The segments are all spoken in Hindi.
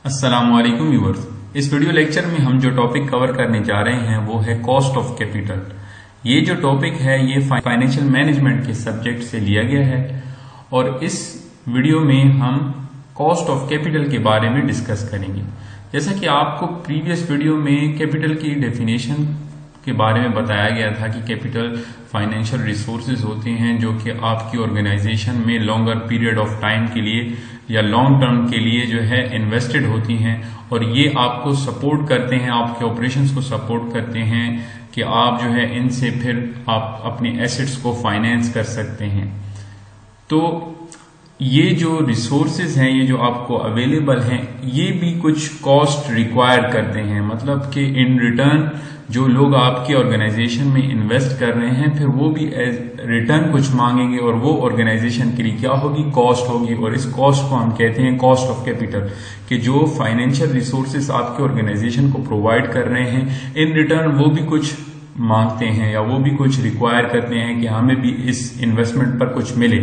अस्सलामुअलैकुम व्यूअर्स। इस वीडियो लेक्चर में हम जो टॉपिक कवर करने जा रहे हैं वो है कॉस्ट ऑफ कैपिटल। ये जो टॉपिक है ये फाइनेंशियल मैनेजमेंट के सब्जेक्ट से लिया गया है और इस वीडियो में हम कॉस्ट ऑफ कैपिटल के बारे में डिस्कस करेंगे। जैसा कि आपको प्रीवियस वीडियो में कैपिटल की डेफिनेशन के बारे में बताया गया था कि कैपिटल फाइनेंशियल रिसोर्सेज होते हैं जो कि आपकी ऑर्गेनाइजेशन में लॉन्गर पीरियड ऑफ टाइम के लिए या लॉन्ग टर्म के लिए जो है इन्वेस्टेड होती हैं और ये आपको सपोर्ट करते हैं, आपके ऑपरेशंस को सपोर्ट करते हैं कि आप जो है इनसे फिर आप अपने एसेट्स को फाइनेंस कर सकते हैं। तो ये जो रिसोर्सेज हैं, ये जो आपको अवेलेबल हैं, ये भी कुछ कॉस्ट रिक्वायर करते हैं। मतलब कि इन रिटर्न जो लोग आपकी ऑर्गेनाइजेशन में इन्वेस्ट कर रहे हैं फिर वो भी एज रिटर्न कुछ मांगेंगे और वो ऑर्गेनाइजेशन के लिए क्या होगी, कॉस्ट होगी। और इस कॉस्ट को हम कहते हैं कॉस्ट ऑफ कैपिटल, कि जो फाइनेंशियल रिसोर्सेज आपके ऑर्गेनाइजेशन को प्रोवाइड कर रहे हैं इन रिटर्न वो भी कुछ मांगते हैं या वो भी कुछ रिक्वायर करते हैं कि हमें भी इस इन्वेस्टमेंट पर कुछ मिले।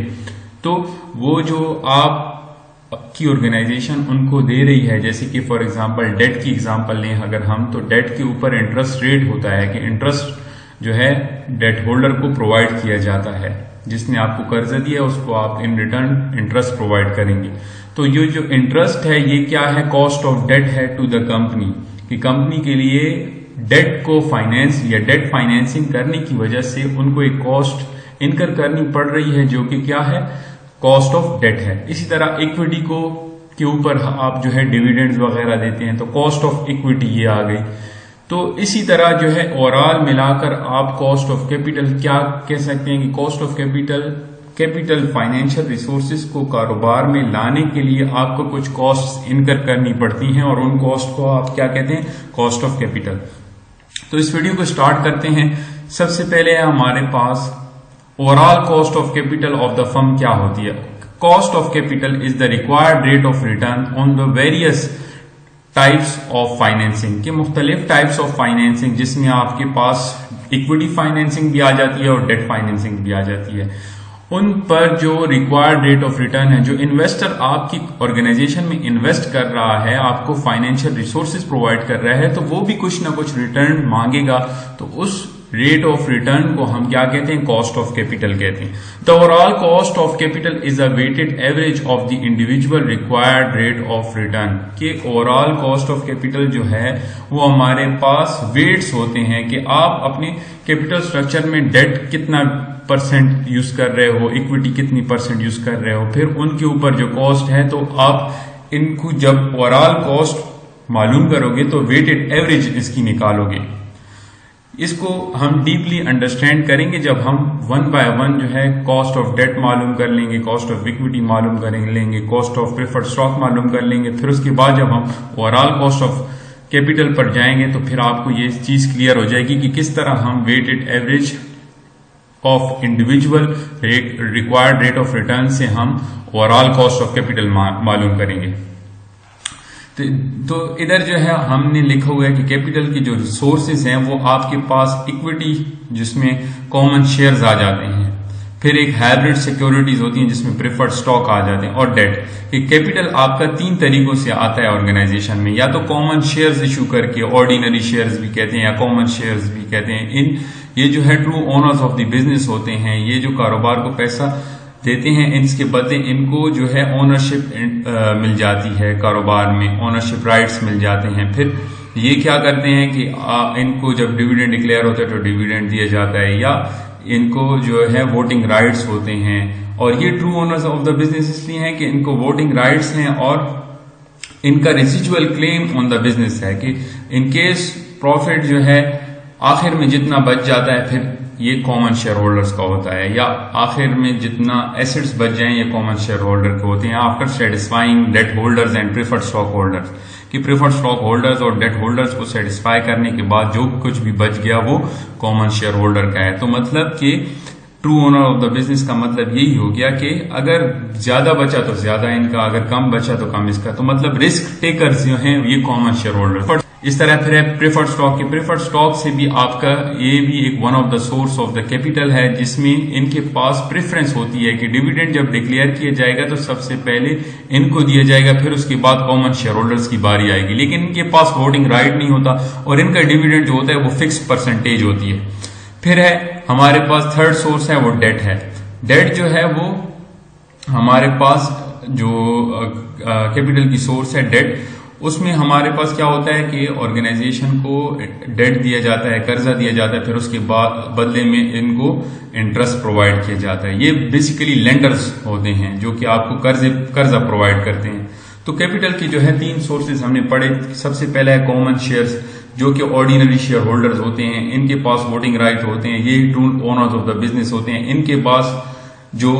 तो वो जो आपकी ऑर्गेनाइजेशन उनको दे रही है, जैसे कि फॉर एग्जांपल डेट की एग्जांपल लें अगर हम, तो डेट के ऊपर इंटरेस्ट रेट होता है कि इंटरेस्ट जो है डेट होल्डर को प्रोवाइड किया जाता है। जिसने आपको कर्ज दिया उसको आप इन रिटर्न इंटरेस्ट प्रोवाइड करेंगे। तो ये जो इंटरेस्ट है ये क्या है, कॉस्ट ऑफ डेट है टू द कंपनी, कि कंपनी के लिए डेट को फाइनेंस या डेट फाइनेंसिंग करने की वजह से उनको एक कॉस्ट इनकर करनी पड़ रही है जो कि क्या है, कॉस्ट ऑफ डेट है। इसी तरह इक्विटी को के ऊपर आप जो है डिविडेंड्स वगैरह देते हैं तो कॉस्ट ऑफ इक्विटी ये आ गई। तो इसी तरह जो है ओवरऑल मिलाकर आप कॉस्ट ऑफ कैपिटल क्या कह सकते हैं कि cost of capital financial resources को कारोबार में लाने के लिए आपको कुछ कॉस्ट इनकर करनी पड़ती हैं और उन कॉस्ट को आप क्या कहते हैं, कॉस्ट ऑफ कैपिटल। तो इस वीडियो को स्टार्ट करते हैं। सबसे पहले हमारे पास overall cost of capital of the firm क्या होती है। Cost of capital is the required rate of return on the various types of financing, के मुख्तलिफ टाइप्स ऑफ फाइनेंसिंग जिसमें आपके पास इक्विटी फाइनेंसिंग भी आ जाती है और डेट फाइनेंसिंग भी आ जाती है। उन पर जो रिक्वायर्ड रेट ऑफ रिटर्न है, जो इन्वेस्टर आपकी ऑर्गेनाइजेशन में इन्वेस्ट कर रहा है, आपको फाइनेंशियल रिसोर्सेज प्रोवाइड कर रहा है, तो वो भी कुछ ना कुछ रिटर्न मांगेगा। तो उस रेट ऑफ रिटर्न को हम क्या कहते हैं, कॉस्ट ऑफ कैपिटल कहते हैं। The overall cost of capital is a weighted average of the individual required rate of return, के ओवरऑल कॉस्ट ऑफ कैपिटल जो है वो हमारे पास वेट्स होते हैं कि आप अपने कैपिटल स्ट्रक्चर में डेट कितना परसेंट यूज कर रहे हो, इक्विटी कितनी परसेंट यूज कर रहे हो, फिर उनके ऊपर जो कॉस्ट है तो आप इनको जब ओवरऑल कॉस्ट मालूम करोगे तो वेटेड एवरेज इसकी निकालोगे। इसको हम डीपली अंडरस्टैंड करेंगे जब हम वन बाय वन जो है कॉस्ट ऑफ डेट मालूम कर लेंगे, कॉस्ट ऑफ इक्विटी मालूम कर लेंगे, कॉस्ट ऑफ प्रेफर्ड स्टॉक मालूम कर लेंगे। फिर उसके बाद जब हम ओवरऑल कॉस्ट ऑफ कैपिटल पर जाएंगे तो फिर आपको ये चीज क्लियर हो जाएगी कि किस तरह हम weighted average of individual required rate of return से हम ओवरऑल कॉस्ट ऑफ कैपिटल मालूम करेंगे। तो इधर जो है हमने लिखा हुआ है कि कैपिटल की जो रिसोर्सेज हैं वो आपके पास इक्विटी जिसमें कॉमन शेयर्स आ जाते हैं, फिर एक हाइब्रिड सिक्योरिटीज होती हैं जिसमें प्रेफर्ड स्टॉक आ जाते हैं, और डेट। कैपिटल आपका तीन तरीकों से आता है ऑर्गेनाइजेशन में, या तो कॉमन शेयर्स इशू करके, ऑर्डिनरी शेयर्स भी कहते हैं या कॉमन शेयर्स भी कहते हैं। ये जो है true owners of the business होते हैं, ये जो कारोबार को पैसा देते हैं, इसके बदले इनको जो है ओनरशिप मिल जाती है, कारोबार में ओनरशिप राइट्स मिल जाते हैं। फिर ये क्या करते हैं कि इनको जब डिविडेंड डिक्लेयर होता है तो डिविडेंड दिया जाता है, या इनको जो है वोटिंग राइट्स होते हैं। और ये true owners of the business इसलिए हैं कि इनको वोटिंग राइट्स हैं और इनका रेसिजुअल क्लेम ऑन द बिजनेस है कि इनकेस प्रॉफिट जो है आखिर में जितना बच जाता है फिर ये कॉमन शेयर होल्डर्स का होता है, या आखिर में जितना एसेट्स बच जाएं ये कॉमन शेयर होल्डर के होते हैं after satisfying debt holders and preferred stock holders, कि प्रेफर्ड स्टॉक होल्डर्स और डेट होल्डर्स को सेटिस्फाई करने के बाद जो कुछ भी बच गया वो कॉमन शेयर होल्डर का है। तो मतलब कि true owner of the business का मतलब यही हो गया कि अगर ज्यादा बचा तो ज्यादा इनका, अगर कम बचा तो कम इसका। तो मतलब रिस्क टेकर्स जो हैं ये कॉमन शेयर होल्डर। इस तरह फिर है प्रेफर्ड स्टॉक के। प्रेफर्ड स्टॉक से भी आपका ये भी एक one of the source of the capital है, जिसमें इनके पास प्रेफरेंस होती है कि डिविडेंड जब डिक्लेयर किया जाएगा तो सबसे पहले इनको दिया जाएगा, फिर उसके बाद कॉमन शेयर होल्डर्स की बारी आएगी। लेकिन इनके पास वोटिंग राइट नहीं होता और इनका डिविडेंड जो होता है वो फिक्स परसेंटेज होती है। फिर है हमारे पास थर्ड सोर्स है वो डेट है। डेट जो है वो हमारे पास जो कैपिटल की सोर्स है डेट, उसमें हमारे पास क्या होता है कि ऑर्गेनाइजेशन को डेट दिया जाता है, कर्जा दिया जाता है, फिर उसके बाद बदले में इनको इंटरेस्ट प्रोवाइड किया जाता है। ये बेसिकली लेंडर्स होते हैं जो कि आपको कर्जा प्रोवाइड करते हैं। तो कैपिटल की जो है तीन सोर्सेज हमने पढ़े। सबसे पहला है कॉमन शेयर्स, जो कि ऑर्डिनरी शेयर होल्डर्स होते हैं, इनके पास वोटिंग राइट होते हैं, ये true owners of the business होते हैं। इनके पास जो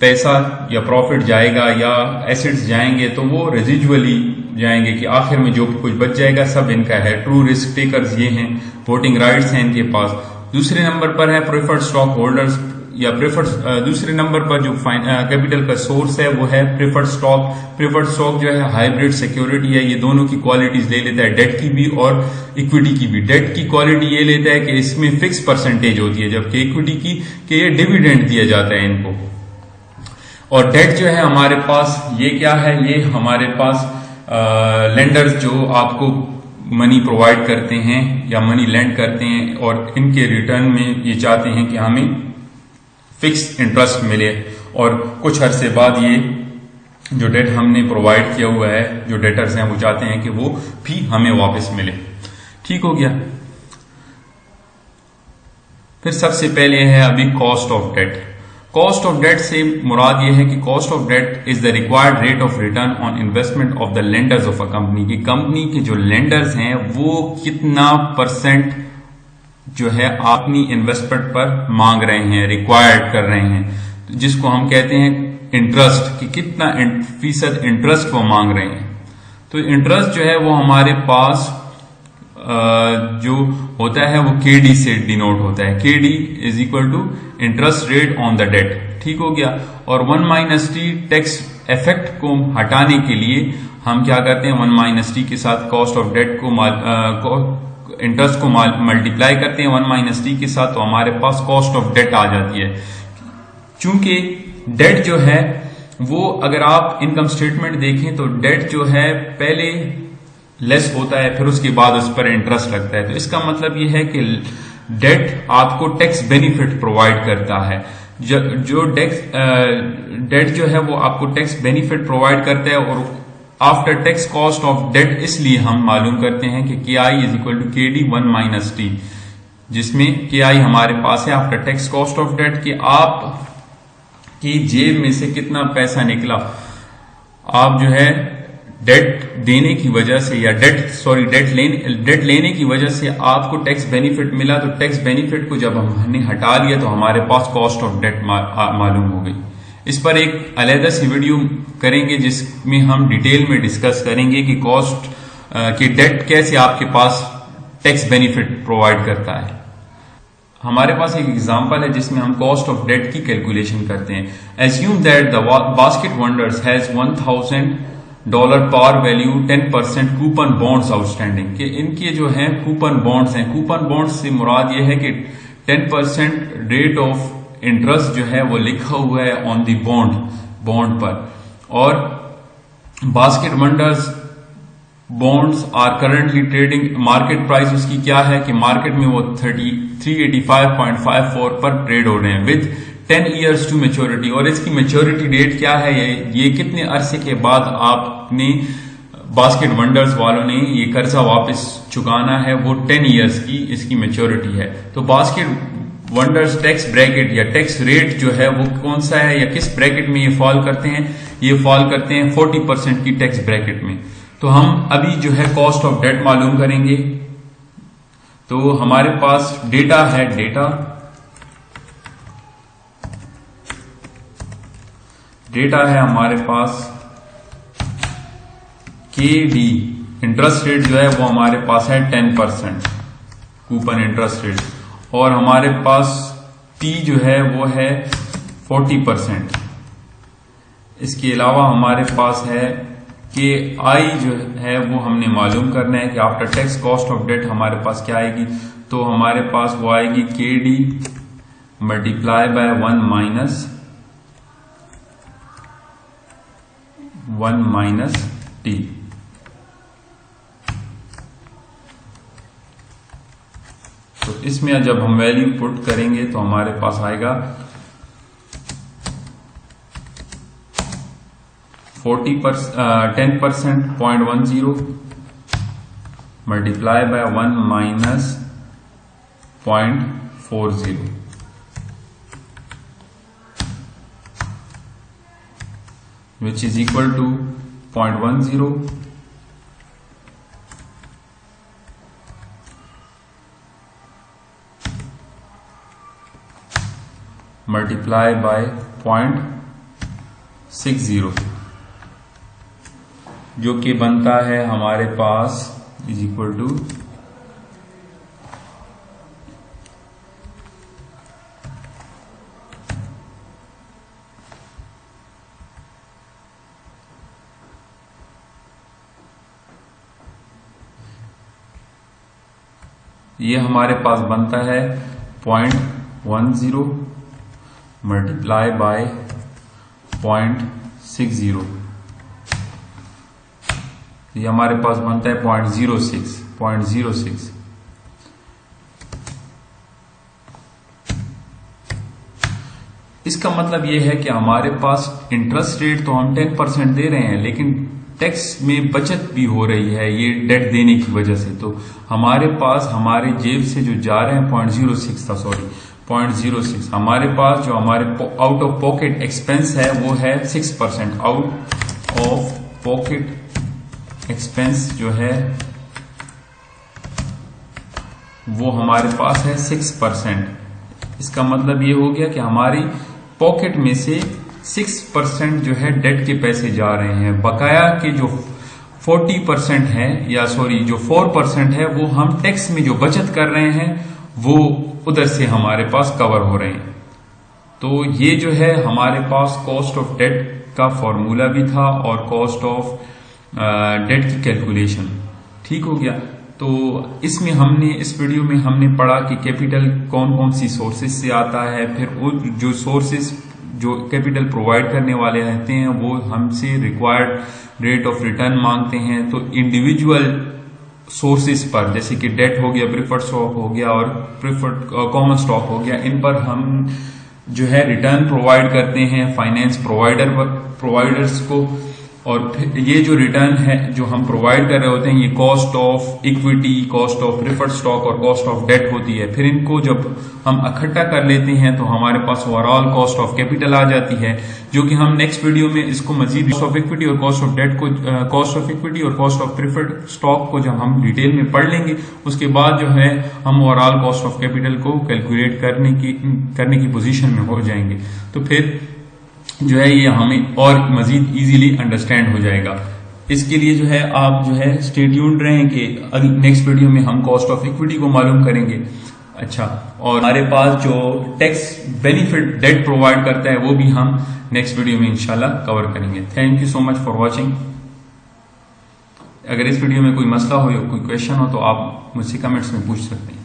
पैसा या प्रॉफिट जाएगा या एसेट्स जाएंगे तो वो रेजिजुअली जाएंगे कि आखिर में जो कुछ बच जाएगा सब इनका है। ट्रू रिस्क टेकर्स ये हैं, वोटिंग राइट्स हैं इनके पास। दूसरे नंबर पर है प्रेफर्ड स्टॉक होल्डर्स या दूसरे नंबर पर जो कैपिटल का सोर्स है वो है प्रेफर्ड स्टॉक। प्रेफर्ड स्टॉक जो है हाइब्रिड सिक्योरिटी है, ये दोनों की क्वालिटीज ले लेता है, डेट की भी और इक्विटी की भी। डेट की क्वालिटी ये लेता है कि इसमें फिक्स परसेंटेज होती है, जबकि इक्विटी की कि ये डिविडेंड दिया जाता है इनको। और डेट जो है हमारे पास ये क्या है, ये हमारे पास लेंडर्स जो आपको मनी प्रोवाइड करते हैं या मनी लेंड करते हैं और इनके रिटर्न में ये चाहते हैं कि हमें फिक्स इंटरेस्ट मिले और कुछ अरसे बाद ये जो डेट हमने प्रोवाइड किया हुआ है, जो डेटर्स हैं वो चाहते हैं कि वो भी हमें वापस मिले। ठीक हो गया। फिर सबसे पहले है अभी cost of debt. Cost of debt से मुराद ये है कि cost of debt is the required rate of return on investment of the lenders of a company. की कंपनी के जो लेंडर्स हैं वो कितना परसेंट जो है अपनी इन्वेस्टमेंट पर मांग रहे हैं, रिक्वायर्ड कर रहे हैं, जिसको हम कहते हैं इंटरेस्ट, कि कितना फीसद इंटरेस्ट वो मांग रहे हैं। तो इंटरेस्ट जो है वो हमारे पास जो होता है वो केडी से डिनोट होता है। KD is equal to interest rate on the debt. ठीक हो गया। और 1 - t टैक्स इफेक्ट को हटाने के लिए हम क्या करते हैं, 1 - t के साथ कॉस्ट ऑफ डेट को इंटरेस्ट को मल्टीप्लाई करते हैं 1 - t के साथ, तो हमारे पास कॉस्ट ऑफ डेट आ जाती है। चूंकि डेट जो है वो अगर आप इनकम स्टेटमेंट देखें तो डेट जो है पहले लेस होता है, फिर उसके बाद उस पर इंटरेस्ट लगता है। तो इसका मतलब यह है कि डेट आपको टैक्स बेनिफिट प्रोवाइड करता है। जो डेट जो है वो आपको टैक्स बेनिफिट प्रोवाइड करता है। और after tax cost of debt इसलिए हम मालूम करते हैं कि KI is equal to KD 1 - t, जिसमें KI हमारे पास है after tax cost of debt, कि आप की जेब में से कितना पैसा निकला। आप जो है डेट देने की वजह से या डेट लेने की वजह से आपको टैक्स बेनिफिट मिला, तो टैक्स बेनिफिट को जब हमने हटा लिया तो हमारे पास कॉस्ट ऑफ डेट मालूम हो गई। इस पर एक अलग सी वीडियो करेंगे जिसमें हम डिटेल में डिस्कस करेंगे कि कॉस्ट की डेट कैसे आपके पास टैक्स बेनिफिट प्रोवाइड करता है। हमारे पास एक एग्जांपल है जिसमें हम कॉस्ट ऑफ डेट की कैलकुलेशन करते हैं। Assume that the Basket Wonders has $1000 par value 10% coupon bonds outstanding, कि इनके जो हैं कूपन बॉन्ड्स हैं। कूपन बॉन्ड्स से मुराद ये है कि 10% रेट ऑफ इंटरेस्ट जो है वो लिखा हुआ है ऑन दी बॉन्ड पर। और Basket Wonders bonds are currently trading, market price उसकी क्या है कि मार्केट में वो 385.54 पर ट्रेड हो रहे हैं विद 10 years टू मेच्योरिटी। और इसकी मेच्योरिटी डेट क्या है, ये कितने अरसे के बाद आपने बास्केट वंडर्स वालों ने ये कर्जा वापस चुकाना है, वो 10 years की इसकी मेच्योरिटी है। तो बास्केट वंडर्स टैक्स ब्रैकेट या टैक्स रेट जो है वो कौन सा है या किस ब्रैकेट में ये फॉल करते हैं, ये फॉल करते हैं 40% की टैक्स ब्रैकेट में। तो हम अभी जो है कॉस्ट ऑफ डेट मालूम करेंगे। तो हमारे पास डेटा है, डेटा है हमारे पास KD, इंटरेस्ट रेट जो है वो हमारे पास है 10% कूपन इंटरेस्ट रेट, और हमारे पास P जो है वो है 40%। इसके अलावा हमारे पास है कि आई जो है वो हमने मालूम करना है कि after tax cost of debt हमारे पास क्या आएगी। तो हमारे पास वो आएगी KD multiply by 1 minus T। तो इसमें जब हम वैल्यू पुट करेंगे तो हमारे पास आएगा 10% 0.10 multiply by 1 minus 0.40 which is equal to 0.10 multiply by 0.60 जो कि बनता है हमारे पास इज इक्वल टू ये हमारे पास बनता है 0.10 मल्टीप्लाई बाय 0.60। ये हमारे पास बनता है 0.06। इसका मतलब ये है कि हमारे पास इंटरेस्ट रेट तो हम 10% दे रहे हैं, लेकिन टैक्स में बचत भी हो रही है ये डेट देने की वजह से। तो हमारे पास हमारे जेब से जो जा रहे हैं 0.06 हमारे पास जो हमारे आउट ऑफ पॉकेट एक्सपेंस है वो है 6%। आउट ऑफ पॉकेट एक्सपेंस जो है वो हमारे पास है 6%। इसका मतलब ये हो गया कि हमारी पॉकेट में से 6% जो है डेट के पैसे जा रहे हैं। बकाया के जो 40% है जो 4% है वो हम टैक्स में जो बचत कर रहे हैं वो उधर से हमारे पास कवर हो रहे हैं। तो ये जो है हमारे पास कॉस्ट ऑफ डेट का फॉर्मूला भी था और कॉस्ट ऑफ डेट की कैलकुलेशन ठीक हो गया। तो इसमें इस वीडियो में हमने पढ़ा कि कैपिटल कौन कौन सी सोर्सेज से आता है, फिर वो जो सोर्सेज जो कैपिटल प्रोवाइड करने वाले रहते हैं वो हमसे रिक्वायर्ड रेट ऑफ रिटर्न मांगते हैं। तो इंडिविजुअल सोर्सेज पर जैसे कि डेट हो गया, प्रिफर्ड स्टॉक हो गया और प्रिफर्ड कॉमन स्टॉक हो गया, इन पर हम जो है रिटर्न प्रोवाइड करते हैं फाइनेंस प्रोवाइडर्स को। और ये जो रिटर्न है जो हम प्रोवाइड कर रहे होते हैं ये cost of equity, cost of preferred stock और कॉस्ट ऑफ डेट होती है। फिर इनको जब हम इकट्ठा कर लेते हैं तो हमारे पास ओवरऑल कॉस्ट ऑफ कैपिटल आ जाती है, जो कि हम नेक्स्ट वीडियो में इसको मजीद कॉस्ट ऑफ इक्विटी और कॉस्ट ऑफ डेट को, कॉस्ट ऑफ इक्विटी और कॉस्ट ऑफ प्रिफर्ड स्टॉक को जब हम डिटेल में पढ़ लेंगे उसके बाद जो है हम ओवरऑल कॉस्ट ऑफ कैपिटल को कैलकुलेट करने की पोजीशन में हो जाएंगे। तो फिर जो है ये हमें और मजीद इजीली अंडरस्टैंड हो जाएगा। इसके लिए जो है आप जो है स्टे ट्यून्ड रहें कि नेक्स्ट वीडियो में हम कॉस्ट ऑफ इक्विटी को मालूम करेंगे। अच्छा, और हमारे पास जो टैक्स बेनिफिट डेट प्रोवाइड करता है वो भी हम नेक्स्ट वीडियो में इंशाल्लाह कवर करेंगे। Thank you so much for watching. अगर इस वीडियो में कोई मसला हो या कोई क्वेश्चन हो तो आप मुझसे कमेंट्स में पूछ सकते हैं।